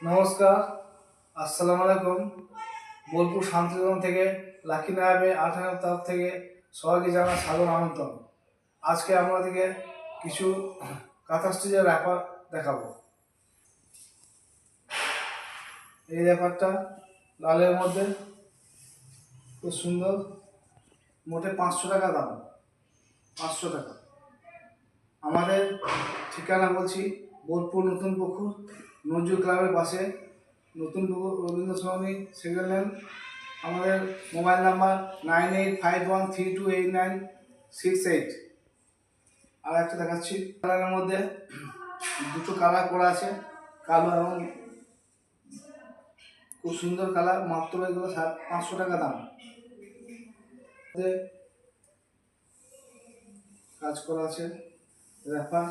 নমস্কার, আসসালামু আলাইকুম। বোলপুর শান্তিনিকেতন থেকে লাকি নায়াবে আঠারোর তরফ থেকে সবাইকে জানা সাধারণ আমন্ত্রণ। আজকে আপনাদেরকে কিছু কাঁথা স্টিচের র্যাপার দেখাবো। এই র্যাপারটা লালের মধ্যে খুব সুন্দর, মোটে 500 টাকা দাম। 500 টাকা। আমাদের ঠিকানা বলছি, বোলপুর নতুন পুকুর নজরুল ক্লাবের পাশে, নতুন পুকুর রবীন্দ্র সরণি সেকেন্ড হ্যান্ড। আমাদের মোবাইল নাম্বার 9851328968। আর একটা দেখাচ্ছি, কালারের মধ্যে দুটো কালার করা আছে, কালো এবং খুব সুন্দর কালার। মাত্র এগুলো 500 টাকা দাম। কাজ করা আছে, র্যাপার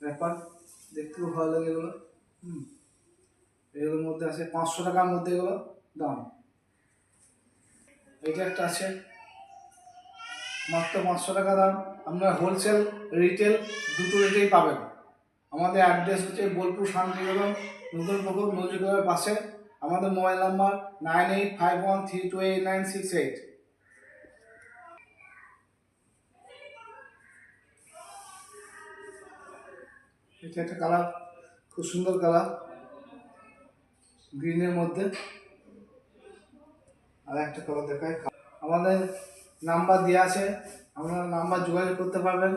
র্যাপার দেখতে খুব ভালো লাগে এগুলো। এগুলোর মধ্যে আছে 500 টাকার মধ্যে এগুলো দাম। এটা একটা আছে মাত্র 500 টাকা দাম। আপনারা হোলসেল রিটেল দুটো রেটেই পাবেন। আমাদের অ্যাড্রেস হচ্ছে বোলপুর শান্তিনিকেতন নতুন পুকুর নজরুল ক্লাবের পাশে। আমাদের মোবাইল নাম্বার 9851328968। এটা একটা কালার, খুব সুন্দর কালার, গ্রিনের মধ্যে। আর একটা কালার দেখায়। আমাদের নাম্বার দেওয়া আছে, আপনারা নাম্বার যোগাযোগ করতে পারবেন।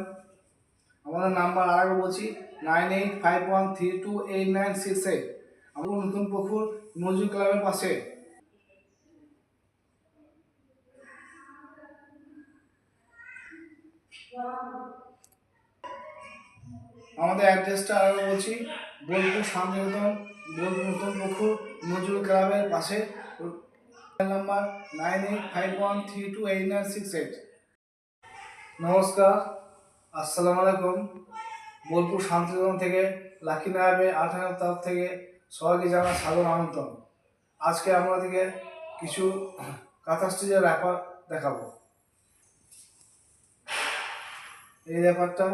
আমাদের নাম্বার আরেকবার বলছি, 9851328968। আমাদের নতুন পুকুর নজরুল ক্লাবের পাশে। আমাদের অ্যাড্রেসটা আরেকবার বলছি, বোলপুর শান্তিনিকেতন, বোলপুর নতুন পুকুর নজরুল ক্লাবের পাশে। নাম্বার 9851328968। নমস্কার, আসসালামু আলাইকুম। বোলপুর শান্তিনিকেতন থেকে লাকি নায়াবে আঠারোর তরফ থেকে সবাইকে জানা সাধারণ আমন্ত্রণ। আজকে আপনাদেরকে কিছু কাঁথা স্টিচের র্যাপার দেখাবো। এই র্যাপারটা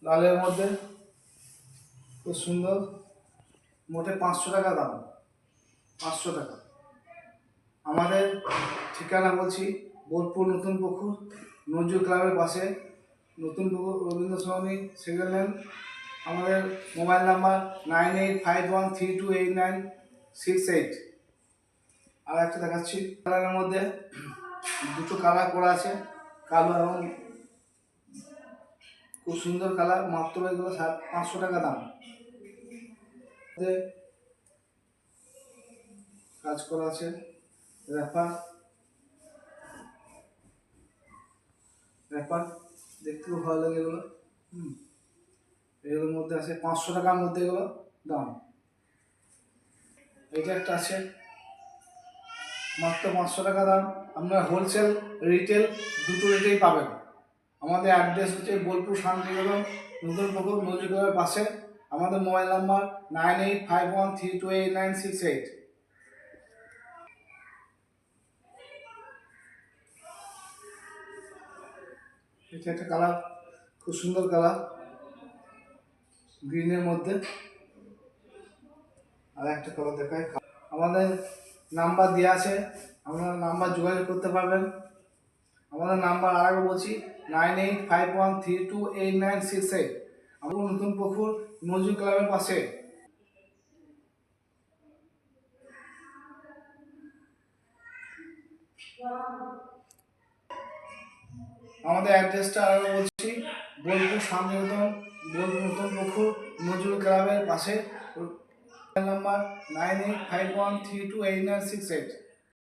লালের মধ্যে খুব সুন্দর, মোটে 500 টাকা দাম। 500 টাকা। আমাদের ঠিকানা বলছি, বোলপুর নতুন পুকুর নজরুল ক্লাবের পাশে, নতুন পুকুর রবীন্দ্র সরণি সেকেন্ড হ্যান্ড। আমাদের মোবাইল নাম্বার 9851328968। আর একটা দেখাচ্ছি, কালারের মধ্যে দুটো কালার করা আছে, কালো এবং খুব সুন্দর কালার। মাত্র এগুলো 500 টাকা দাম। কাজ করা আছে, র্যাপার র্যাপার দেখতে খুব ভালো লাগে এগুলো। এগুলোর মধ্যে আছে 500 টাকার মধ্যে এগুলো দাম। এটা একটা আছে মাত্র 500 টাকা দাম। আপনারা হোলসেল রিটেল দুটো রেটেই পাবেন। আমাদের অ্যাড্রেস হচ্ছে বোলপুর শান্তিনিকেতন নতুন পুকুর নজরুল ক্লাবের পাশে। আমাদের মোবাইল নাম্বার 9851328968। এটা একটা কালার, খুব সুন্দর কালার, গ্রিনের মধ্যে। আর একটা কালার দেখায়। আমাদের নাম্বার দেওয়া আছে, আপনারা নাম্বার যোগাযোগ করতে পারবেন। আমাদের নাম্বার আরেকবার বলছি, 9851328968। আমাদের নতুন পুকুর নজরুল ক্লাবের পাশে। আমাদের অ্যাড্রেসটা আরেকবার বলছি, বোলপুর শান্তিনিকেতন, বোলপুর নতুন পুকুর নজরুল ক্লাবের পাশে। নাম্বার 9851328968।